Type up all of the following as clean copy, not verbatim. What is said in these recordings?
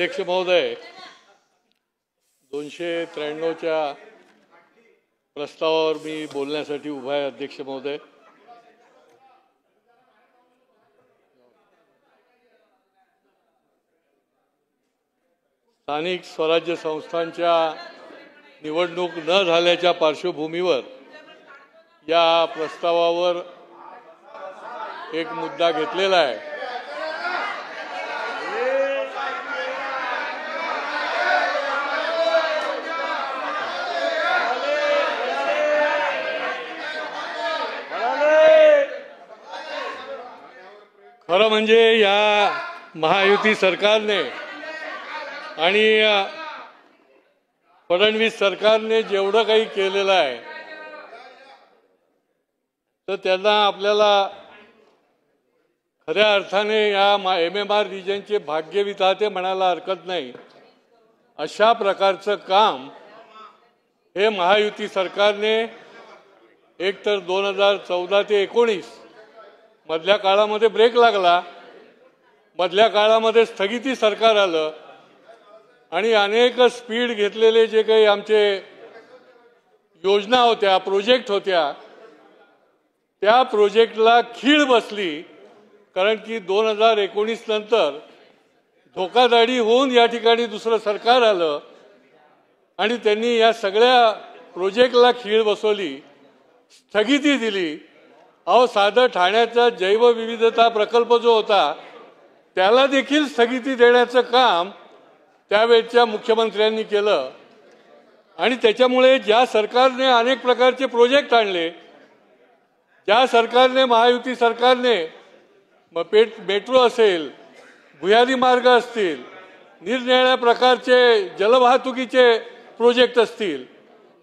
अध्यक्ष महोदय, 293च्या प्रस्तावावर मी बोलण्यासाठी उभा आहे. अध्यक्ष महोदय, स्थानिक स्वराज्य संस्थांच्या निवडणूक न झाल्याच्या पार्श्वभूमीवर या प्रस्तावावर एक मुद्दा घेतलेला आहे. खरं म्हणजे या महायुती सरकारने आणि फडणवीस सरकारने जेवढं काही केलेलं आहे तर त्यांना आपल्याला खऱ्या अर्थाने या MMR रिजनचे भाग्यविधाते म्हणायला हरकत नाही. अशा प्रकारचं काम हे महायुती सरकारने एकतर 2014 ते 19 मधल्या काळामध्ये ब्रेक लागला, मधल्या काळामध्ये स्थगिती सरकार आलं आणि अनेक स्पीड घेतलेले जे काही आमचे योजना होत्या, प्रोजेक्ट होत्या, त्या प्रोजेक्टला खीळ बसली. कारण की 2019 नंतर धोकादाडी होऊन या ठिकाणी दुसरं सरकार आलं आणि त्यांनी या सगळ्या प्रोजेक्टला खीळ बसवली, स्थगिती दिली. अहो, साधं ठाण्याचा जैवविविधता प्रकल्प जो होता त्याला देखील स्थगिती देण्याचं काम त्यावेळच्या मुख्यमंत्र्यांनी केलं. आणि त्याच्यामुळे ज्या सरकारने अनेक प्रकारचे प्रोजेक्ट आणले, ज्या सरकारने महायुती सरकारने मेट्रो असेल, भुयारी मार्ग असतील, निरनिराळ्या प्रकारचे जलवाहतुकीचे प्रोजेक्ट असतील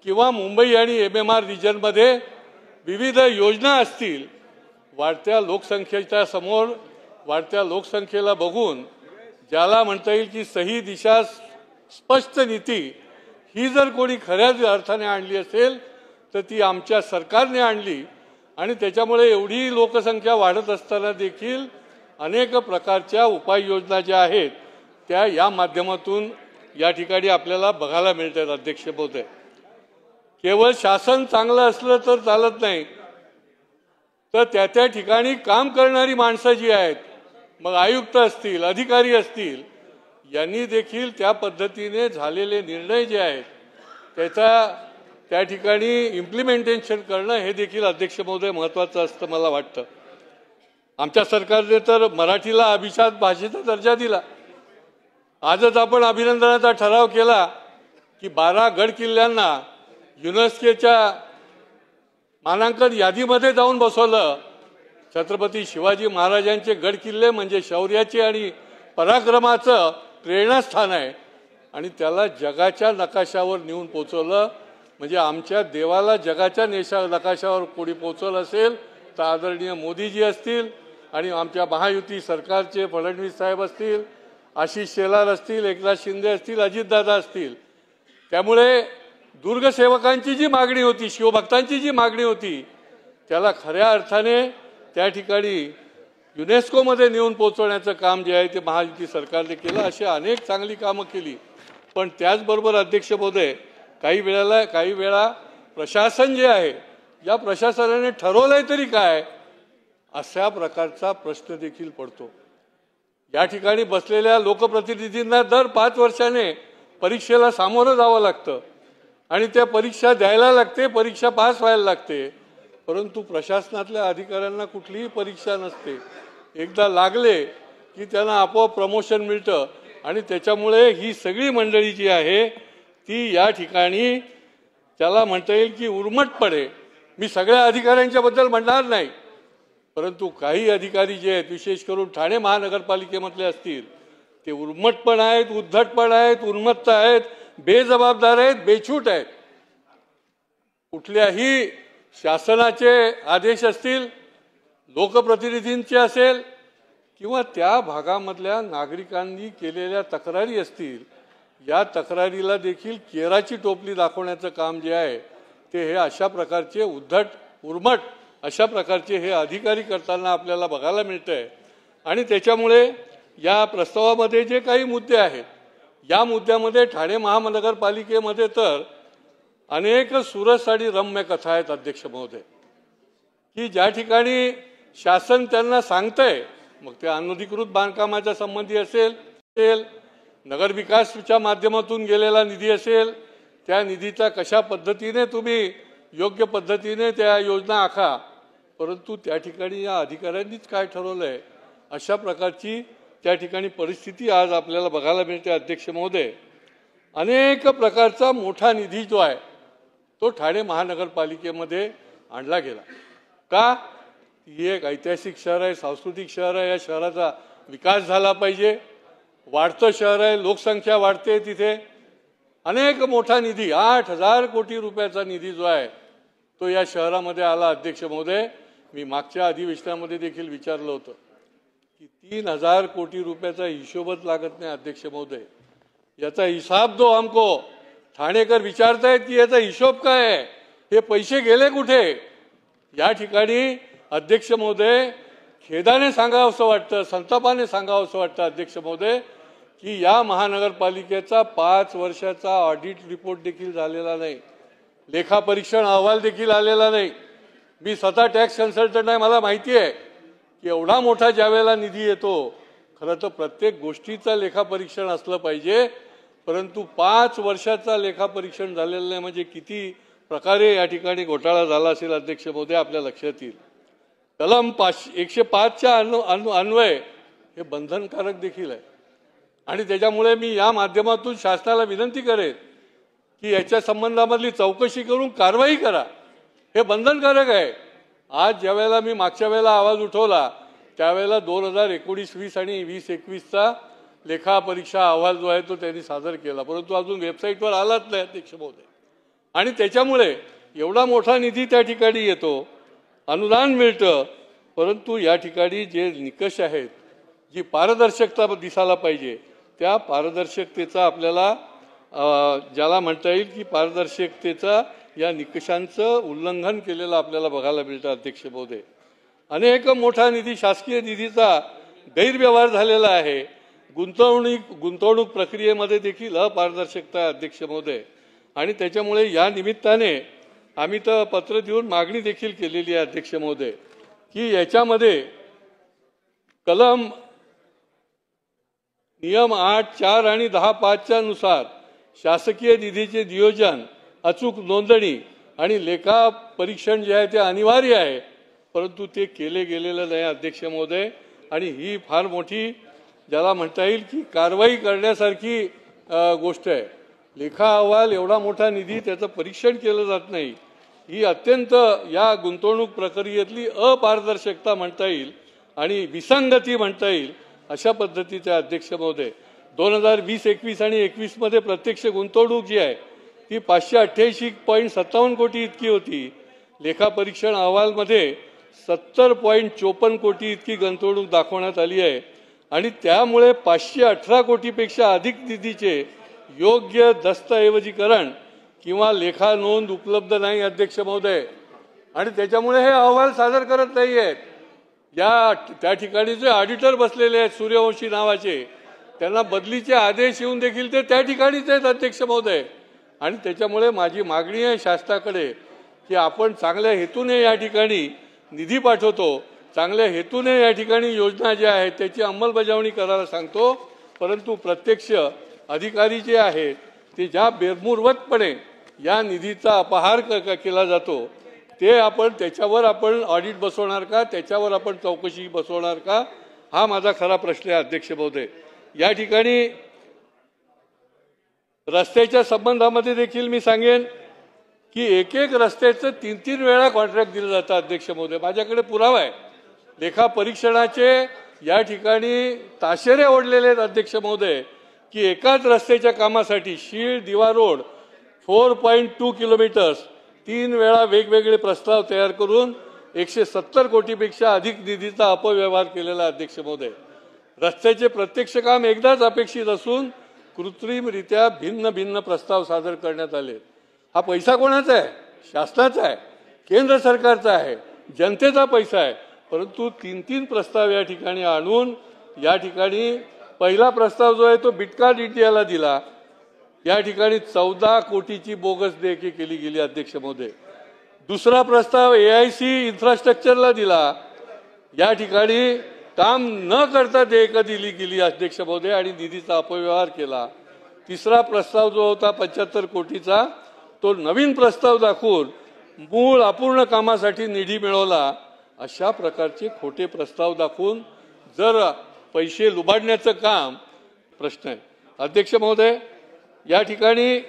किंवा मुंबई आणि MMR रिजनमध्ये विविध योजना असतील, वाढत्या लोकसंख्येच्या समोर वाढत्या लोकसंख्येला बघून ज्याला म्हणता येईल की सही दिशा स्पष्ट नीती ही जर कोणी खऱ्या अर्थाने आणली असेल तर ती आमच्या सरकारने आणली. आणि त्याच्यामुळे एवढी लोकसंख्या वाढत असताना देखील अनेक प्रकारच्या उपाययोजना ज्या आहेत त्या या माध्यमातून या ठिकाणी आपल्याला बघायला मिळतात. अध्यक्ष महोदय, केवळ शासन चांगलं असलं तर चालत नाही, तर त्या ठिकाणी काम करणारी माणसं जी आहेत, मग आयुक्त असतील, अधिकारी असतील, यांनी देखील त्या पद्धतीने झालेले निर्णय जे आहेत त्याचा त्या ठिकाणी इम्प्लिमेंटेशन करणं हे देखील अध्यक्ष महोदय महत्त्वाचं असतं मला वाटतं. आमच्या सरकारने तर मराठीला अभिजात भाषेचा दर्जा दिला. आजच आपण अभिनंदनाचा ठराव केला की 12 गड किल्ल्यांना युनेस्कोच्या मानांकन यादीमध्ये जाऊन बसवलं. छत्रपती शिवाजी महाराजांचे गड किल्ले म्हणजे शौर्याचे आणि पराक्रमाचं प्रेरणास्थान आहे आणि त्याला जगाच्या नकाशावर नेऊन पोचवलं. म्हणजे आमच्या देवाला जगाच्या नकाशावर कोणी पोचवलं असेल तर आदरणीय मोदीजी असतील आणि आमच्या महायुती सरकारचे फडणवीस साहेब असतील, आशिष शेलार असतील, एकनाथ शिंदे असतील, अजितदादा असतील. त्यामुळे दुर्गसेवकांची जी मागणी होती, शिवभक्तांची जी मागणी होती, त्याला खऱ्या अर्थाने त्या ठिकाणी युनेस्कोमध्ये नेऊन पोचवण्याचं काम जे आहे ते महायुती सरकारने केलं. अशी अनेक चांगली कामं केली. पण त्याचबरोबर अध्यक्ष महोदय, काही वेळा प्रशासन जे आहे, या प्रशासनाने ठरवलंय तरी काय, अशा प्रकारचा प्रश्न देखील पडतो. या ठिकाणी बसलेल्या लोकप्रतिनिधींना दर 5 वर्षाने परीक्षेला सामोरं जावं लागतं आणि त्या परीक्षा द्यायला लागते, परीक्षा पास व्हायला लागते. परंतु प्रशासनातल्या अधिकाऱ्यांना कुठलीही परीक्षा नसते. एकदा लागले की त्यांना आपोआप प्रमोशन मिळतं आणि त्याच्यामुळे ही सगळी मंडळी जी आहे ती या ठिकाणी त्याला म्हणता येईल की उर्मटपणे, मी सगळ्या अधिकाऱ्यांच्याबद्दल म्हणणार नाही, परंतु काही अधिकारी जे आहेत, विशेष करून ठाणे महानगरपालिकेमधले असतील, ते उर्मटपण आहेत, उद्धटपण आहेत, उन्मत्त आहेत, बेजबाबदार आहेत, बेछूट आहेत. कुठल्याही शासनाचे आदेश असतील, लोकप्रतिनिधींचे असेल किंवा त्या भागामधल्या नागरिकांनी केलेल्या तक्रारी असतील, या तक्रारीला देखील केराची टोपली दाखवण्याचं काम जे आहे ते हे अशा प्रकारचे उद्धट उर्मट अशा प्रकारचे हे अधिकारी करताना आपल्याला बघायला मिळतंय. आणि त्याच्यामुळे या प्रस्तावामध्ये जे काही मुद्दे आहेत या मुद्द्यामध्ये ठाणे महानगरपालिकेमध्ये तर अनेक सुरस आणि रम्य कथा आहेत अध्यक्ष महोदय, की ज्या ठिकाणी शासन त्यांना सांगतंय, मग ते अनधिकृत बांधकामाच्या संबंधी असेल, नगरविकासच्या माध्यमातून गेलेला निधी असेल, त्या निधीचा कशा पद्धतीने तुम्ही योग्य पद्धतीने त्या योजना आखा, परंतु त्या ठिकाणी या अधिकाऱ्यांनीच काय ठरवलंय अशा प्रकारची त्या ठिकाणी परिस्थिती आज आपल्याला बघायला मिळते अध्यक्ष महोदय। अनेक प्रकारचा मोठा निधी जो आहे तो ठाणे महानगरपालिकेमध्ये आणला गेला का? ही एक ऐतिहासिक शहर आहे, सांस्कृतिक शहर आहे, या शहराचा विकास झाला पाहिजे, वाढतं शहर आहे, लोकसंख्या वाढते, तिथे अनेक मोठा निधी 8,000 कोटी रुपयाचा निधी जो आहे तो या शहरामध्ये आला अध्यक्ष महोदय। मी मागच्या अधिवेशनामध्ये देखील विचारलं होतं की 3,000 कोटी रुपयाचा हिशोबच लागत नाही अध्यक्ष महोदय, याचा हिसाब दो हमको। ठाणेकर विचारतायत की याचा हिशोब काय आहे, हे पैसे गेले कुठे? या ठिकाणी अध्यक्ष महोदय खेदाने सांगावं असं वाटतं, संतापाने सांगावं असं वाटतं अध्यक्ष महोदय की या महानगरपालिकेचा 5 वर्षाचा ऑडिट रिपोर्ट देखील झालेला नाही, लेखापरीक्षण अहवाल देखील आलेला नाही। मी स्वतः टॅक्स कन्सल्टंट आहे, मला माहिती आहे की एवढा मोठा ज्यावेळेला निधी येतो, खरं तर प्रत्येक गोष्टीचं लेखापरीक्षण असलं पाहिजे, परंतु 5 वर्षाचा लेखापरीक्षण झालेलं नाही म्हणजे किती प्रकारे या ठिकाणी घोटाळा झाला असेल अध्यक्ष महोदय आपल्या लक्षात येईल। कलम 105च्या अन्वय हे बंधनकारक देखील आहे आणि त्याच्यामुळे मी या माध्यमातून शासनाला विनंती करेन की याच्या संबंधामधली चौकशी करून कारवाई करा, हे बंधनकारक आहे। आज ज्या वेळेला मी मागच्या वेळेला आवाज उठवला त्यावेळेला 2019-20 आणि 2021चा लेखापरीक्षा अहवाल जो आहे तो त्यांनी सादर केला, परंतु अजून वेबसाईटवर आलाच नाही अध्यक्ष महोदय। आणि त्याच्यामुळे एवढा मोठा निधी त्या ठिकाणी येतो, अनुदान मिळतं, परंतु या ठिकाणी जे निकष आहेत, जी पारदर्शकता दिसायला पाहिजे, त्या पारदर्शकतेचा आपल्याला ज्याला म्हणता येईल की पारदर्शकतेचा या निकषांचं उल्लंघन केलेलं आपल्याला बघायला मिळतं अध्यक्ष महोदय। अनेक मोठा निधी, शासकीय निधीचा गैरव्यवहार झालेला आहे, गुंतवणूक प्रक्रियेमध्ये देखील अपारदर्शकता आहे अध्यक्ष महोदय। आणि त्याच्यामुळे या निमित्ताने आम्ही तर पत्र देऊन मागणी देखील केलेली आहे अध्यक्ष महोदय की याच्यामध्ये कलम नियम 8(4) आणि 10(5) नुसार शासकीय निधीचे नियोजन, अचूक नोंदणी आणि लेखा परीक्षण जे आहे ते अनिवार्य आहे, परंतु ते केले गेलेलं नाही अध्यक्ष महोदय। आणि ही फार मोठी ज्याला म्हणता येईल की कारवाई करण्यासारखी गोष्ट आहे। लेखा अहवाल एवढा मोठा निधी त्याचं परीक्षण केलं जात नाही, ही अत्यंत या गुंतवणूक प्रक्रियेतली अपारदर्शकता म्हणता येईल आणि विसंगती म्हणता येईल अशा पद्धतीचे अध्यक्ष महोदय। 2020-21 आणि 21 मध्ये प्रत्यक्ष गुंतवणूक जी आहे ती 588.57 कोटी इतकी होती, लेखापरीक्षण अहवालमध्ये 70.54 कोटी इतकी गुंतवणूक दाखवण्यात आली आहे आणि त्यामुळे 518 कोटीपेक्षा अधिक निधीचे योग्य दस्तऐवजीकरण किंवा लेखा नोंद उपलब्ध नाही अध्यक्ष महोदय। आणि त्याच्यामुळे हे अहवाल सादर करत नाही आहेत। त्या ठिकाणी जे ऑडिटर बसलेले आहेत सूर्यवंशी नावाचे, त्यांना बदलीचे आदेश येऊन देखील ते त्या ठिकाणीच आहेत अध्यक्ष महोदय। आणि त्याच्यामुळे माझी मागणी आहे शासनाकडे की आपण चांगल्या हेतूने या ठिकाणी निधी पाठवतो, चांगल्या हेतूने या ठिकाणी योजना ज्या आहेत त्याची अंमलबजावणी करायला सांगतो, परंतु प्रत्यक्ष अधिकारी जे आहेत ते ज्या बेमुरवतपणे या निधीचा अपहार केला जातो ते त्याच्यावर आपण ऑडिट बसवणार का, त्याच्यावर आपण चौकशी बसवणार का, हा माझा खरा प्रश्न आहे अध्यक्ष महोदय। या ठिकाणी रस्त्याच्या संबंधामध्ये देखील मी सांगेन की एक रस्त्याचं 3 वेळा कॉन्ट्रॅक्ट दिलं जातं अध्यक्ष महोदय। माझ्याकडे पुरावा आहे, लेखा परीक्षणाचे या ठिकाणी ताशेरे ओढलेले आहेत अध्यक्ष महोदय की एकाच रस्त्याच्या कामासाठी शीळ दिवा रोड 4.2 किलोमीटर्स 3 वेळा वेगवेगळे प्रस्ताव तयार करून 170 कोटीपेक्षा अधिक निधीचा अपव्यवहार केलेला अध्यक्ष महोदय। रस्त्याचे प्रत्यक्ष काम एकदाच अपेक्षित असून कृत्रिमरित्या भिन्न भिन्न प्रस्ताव सादर करण्यात आले। हा पैसा कोणाचा आहे? शासनाचा आहे, केंद्र सरकारचा आहे, जनतेचा पैसा आहे, परंतु 3 प्रस्ताव या ठिकाणी आणून या ठिकाणी पहिला प्रस्ताव जो आहे तो बिटकॉइन इंडियाला दिला, या ठिकाणी 14 कोटीची बोगस देयके केली गेली अध्यक्ष महोदय. दुसरा प्रस्ताव AIC इन्फ्रास्ट्रक्चरला दिला, या ठिकाणी काम न करता देयके दिली गेली अध्यक्ष महोदय आणि निधीचा अपव्यवहार केला. तिसरा प्रस्ताव जो होता 75 कोटीचा, तो नवीन प्रस्ताव दाखवून मूळ अपूर्ण कामासाठी निधी मिळवला. अशा प्रकारचे खोटे प्रस्ताव दाखवून जर पैसे लुबाडण्याचं काम प्रश्न आहे. अध्यक्ष महोदय, या ठिकाणी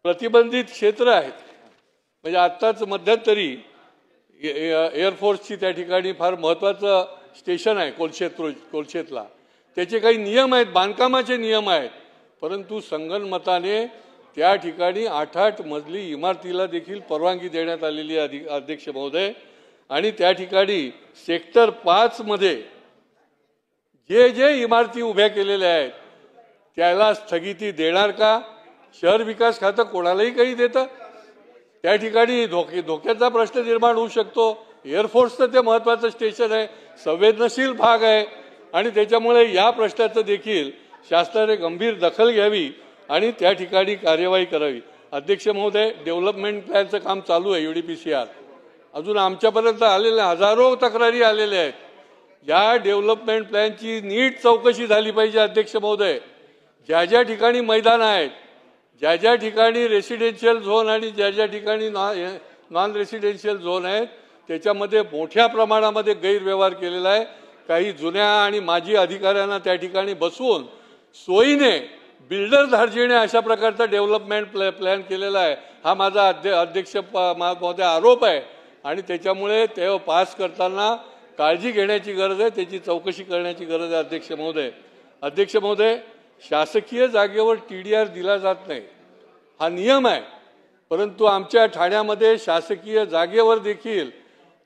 प्रतिबंधित क्षेत्र आहेत, म्हणजे आत्ताच मध्यंतरी एअरफोर्सची त्या ठिकाणी फार महत्त्वाचं स्टेशन आहे कोलशेतला, त्याचे काही नियम आहेत, बांधकामाचे नियम आहेत, परंतु संगनमताने त्या ठिकाणी 8-8 मजली इमारतीला देखील परवानगी देण्यात आलेली आहे अध्यक्ष महोदय. आणि त्या ठिकाणी सेक्टर 5 मध्ये जे इमारती उभ्या केलेल्या आहेत त्याला स्थगिती देणार का? शहर विकास खातं कोणालाही काही देतं? त्या ठिकाणी धोक्याचा प्रश्न निर्माण होऊ शकतो. एअरफोर्सचं ते महत्त्वाचं स्टेशन आहे, संवेदनशील भाग आहे आणि त्याच्यामुळे या प्रश्नाचं देखील शासनाने गंभीर दखल घ्यावी आणि त्या ठिकाणी कार्यवाही करावी. अध्यक्ष महोदय, डेव्हलपमेंट प्लॅनचं काम चालू आहे UDPCR, अजून आमच्यापर्यंत आलेल्या हजारो तक्रारी आलेल्या आहेत. या डेव्हलपमेंट प्लॅनची नीट चौकशी झाली पाहिजे अध्यक्ष महोदय. ज्या ठिकाणी मैदान आहेत, ज्या ठिकाणी रेसिडेन्शियल झोन आणि ज्या ठिकाणी नॉन रेसिडेन्शियल झोन आहेत त्याच्यामध्ये मोठ्या प्रमाणामध्ये गैरव्यवहार केलेला आहे. काही जुन्या आणि माजी अधिकाऱ्यांना त्या ठिकाणी बसवून सोयीने बिल्डर धार्जिणे अशा प्रकारचा डेव्हलपमेंट प्लॅन केलेला आहे. हा माझा अध्यक्ष महोदय आरोप आहे आणि त्याच्यामुळे ते पास करताना काळजी घेण्याची गरज आहे, त्याची चौकशी करण्याची गरज आहे अध्यक्ष महोदय. अध्यक्ष महोदय, शासकीय जागेवर TDR दिला जात नाही हा नियम आहे, परंतु आमच्या ठाण्यामध्ये शासकीय जागेवर देखील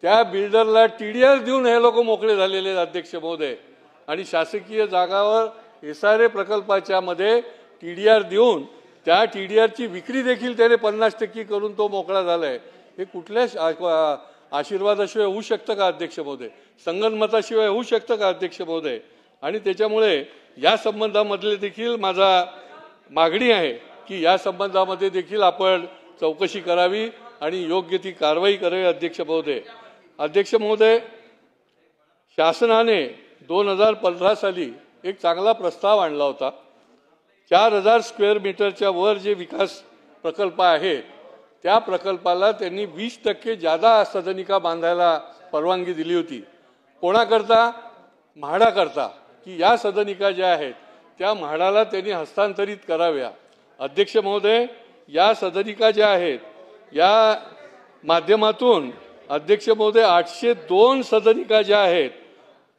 त्या बिल्डरला TDR देऊन हे लोक मोकळे झालेले आहेत अध्यक्ष महोदय. आणि शासकीय जागावर SRA प्रकल्पाच्या मध्ये TDR देऊन त्या TDRची विक्री देखील त्याने 50% करून तो मोकळा झालाय. हे कुठल्या आशीर्वादाशिवाय होऊ शकतं का अध्यक्ष महोदय? संगनमताशिवाय होऊ शकतं का अध्यक्ष महोदय? आणि त्याच्यामुळे या संबंधामधले देखील माझा मागणी आहे की या संबंधामध्ये देखील आपण चौकशी करावी आणि योग्य ती कारवाई करावी अध्यक्ष महोदय. अध्यक्ष महोदय, शासनाने 2015 साली एक चांगला प्रस्ताव आणला होता. 4000 स्क्वेअर मीटरच्या वर जे विकास प्रकल्प आहेत त्या प्रकल्पाला त्यांनी 20% जादा सदनिका बांधायला परवानगी दिली होती. कोणाकरता? म्हाडाकरता, की या सदनिका ज्या आहेत त्या म्हाडाला त्यांनी हस्तांतरित कराव्या. अध्यक्ष महोदय, या सदनिका ज्या आहेत या माध्यमातून अध्यक्ष महोदय 802 सदनिका ज्या आहेत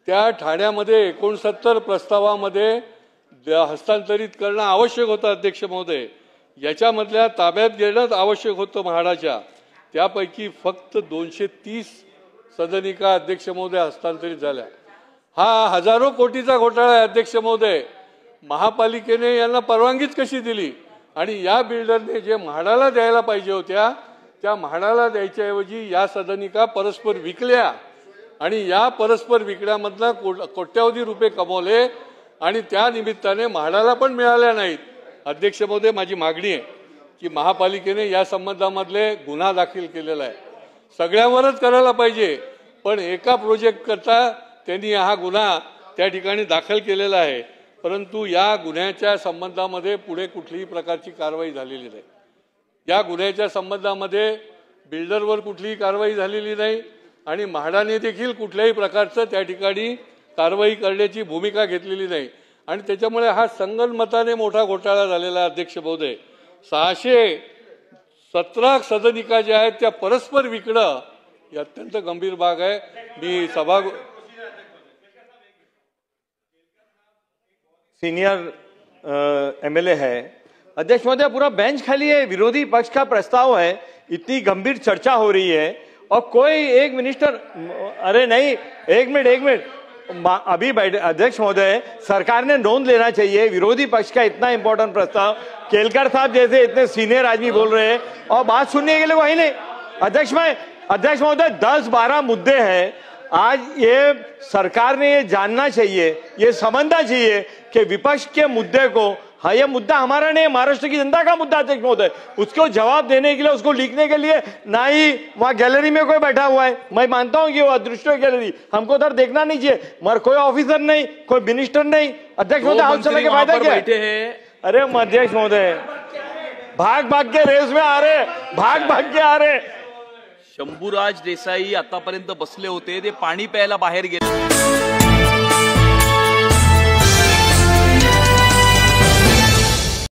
त्या ठाण्यामध्ये 69 प्रस्तावामध्ये हस्तांतरित करणं आवश्यक होतं अध्यक्ष महोदय. याच्यामधल्या ताब्यात घेणं आवश्यक होतं म्हाडाच्या, त्यापैकी फक्त 230 सदनिका अध्यक्ष महोदय हस्तांतरित झाल्या. हा हजारो कोटीचा घोटाळा आहे अध्यक्ष महोदय. महापालिकेने यांना परवानगीच कशी दिली? आणि या बिल्डरने जे म्हाडाला द्यायला पाहिजे होत्या त्या म्हाडाला द्यायच्याऐवजी या सदनिका परस्पर विकल्या आणि या परस्पर विकण्यामधला कोट्यावधी रुपये कमवले आणि त्या निमित्ताने म्हाडाला पण मिळाल्या नाहीत. अध्यक्ष महोदय, माझी मागणी आहे की महापालिकेने या संबंधामधले गुन्हा दाखल केलेला आहे. सगळ्यांवरच करायला पाहिजे, पण एका प्रोजेक्ट करता त्यांनी हा गुन्हा त्या ठिकाणी दाखल केलेला आहे, परंतु या गुन्ह्याच्या संबंधामध्ये पुढे कुठलीही प्रकारची कारवाई झालेली नाही. या गुन्ह्याच्या संबंधामध्ये बिल्डरवर कुठलीही कारवाई झालेली नाही आणि म्हाडाने देखील कुठल्याही प्रकारचं त्या ठिकाणी कारवाई करण्याची भूमिका घेतलेली नाही आणि त्याच्यामुळे हा संगनमताने मोठा घोटाळा झालेला अध्यक्ष महोदय. 617 सदनिका ज्या आहेत त्या परस्पर विकणं ही अत्यंत गंभीर बाब आहे. मी सीनियर MLA है. अध्यक्ष महोदय, पूरा बेंच खाली है, विरोधी पक्ष का प्रस्ताव है, इतनी गंभीर चर्चा हो रही है और कोई एक मिनिस्टर, अरे नहीं, एक मिनट अभी अध्यक्ष महोदय, सरकार ने नोंद लेना चाहिए. विरोधी पक्ष का इतना इंपॉर्टेंट प्रस्ताव, केलकर साहब जैसे इतने सीनियर आदमी बोल रहे हैं और बात सुनने के लिए वही नहीं. अध्यक्ष महोदय, 10-12 मुद्दे हैं आज ये सरकार ने ये जानना चाहिए, ये समझना चाहिए कि विपक्ष के मुद्दे को, हाँ ये मुद्दा हमारा नहीं, महाराष्ट्र की जनता का मुद्दा अध्यक्ष महोदय, उसको जवाब देने के लिए, उसको लिखने के लिए ना ही वहां गैलरी में कोई बैठा हुआ है। मैं मानता हूं कि वो अदृश्य गैलरी, हमको उधर देखना नहीं चाहिए, मगर कोई ऑफिसर नहीं, कोई मिनिस्टर नहीं। अध्यक्ष महोदय हाथ चलने के फायदा क्या है? अरे अध्यक्ष महोदय भाग भाग के रेस में आ रहे, भाग भाग के आ रहे। शंभूराज देसाई आतापर्यंत बसले होते, ते पाणी प्यायला बाहेर गेले।